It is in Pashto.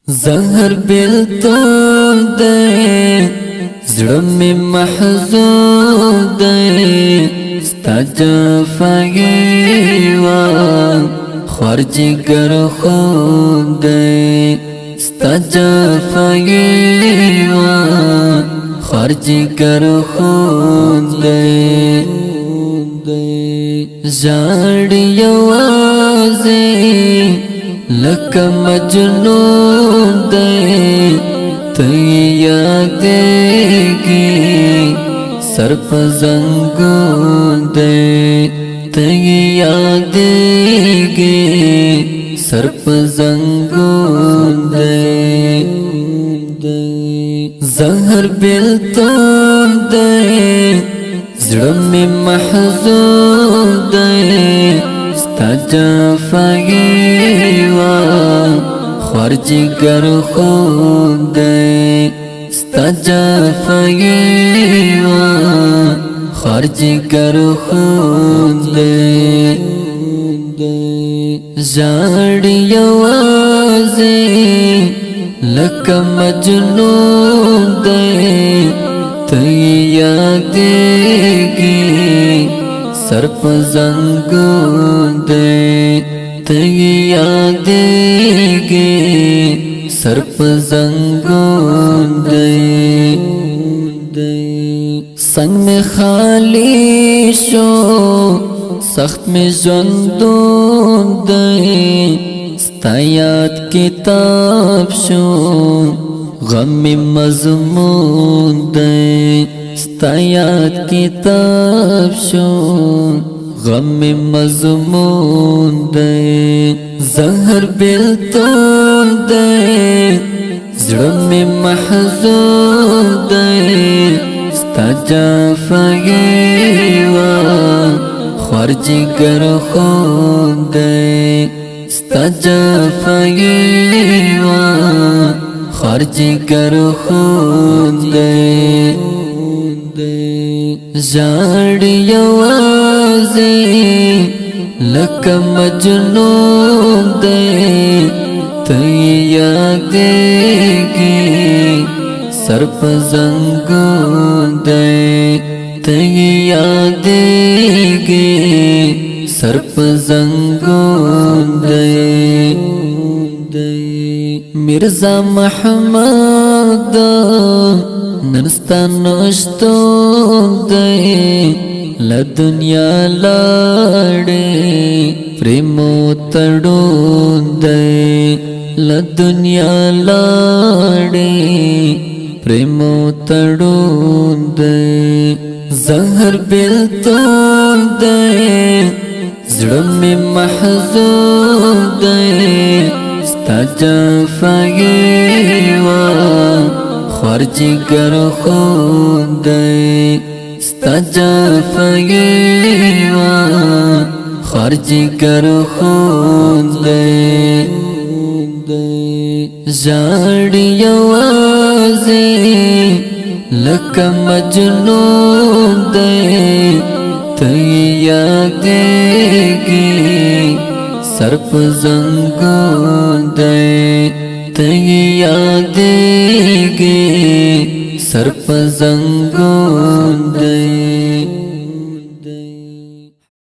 زهر بیلتون دے زړه می محزون دے ستا جفائی وان خوار جگر خون دے ستا جفائی وان خوار جگر خون دے زاڑی یوازی لکه مجنون دی تی یادیگی سر پا زنگون دی تی یادیگی سر پا زنگون دی زهر بیلتون دی زړه می محزون دی ستا جفائی وان خوار جگر خون دے ستا جفائی وان خوار جگر خون دے زاڑی یوازی لکه مجنون دے تی یادیگی سر پا زنگون دے تی یادیگی سر پا زنگون دے سنگ میں خالی شو سخت میں ژوندون دے ستا یاد کتاب شو غم میں مضمون دے ستا یاد کتاب شو غم میں مضمون دے زہر بیلتون دے زړه میں محزون دے ستا جفائی وان خوار جگر خون دے ستا جفائی وان خوار جگر خون دے زاڑی یوازی لکه مجنون دے تی یادیگی سر پا زنگون دے تی یادیگی سر پا زنگون دے مرزا محمد ننستا نشتون دے لدنیا لاڑے پریمو تڑون دے لدنیا لاڑے پریمو تڑون دے زہر بیلتون دے زړه می محزون دے ستا جفائی وان خوار جگر خون دے ستا جفائی وان خوار جگر خون دے زاڑی یوازی لکه مجنون دے تی یادیگی سر پا زنگون دے تی یادیگی سر پا زنگون دے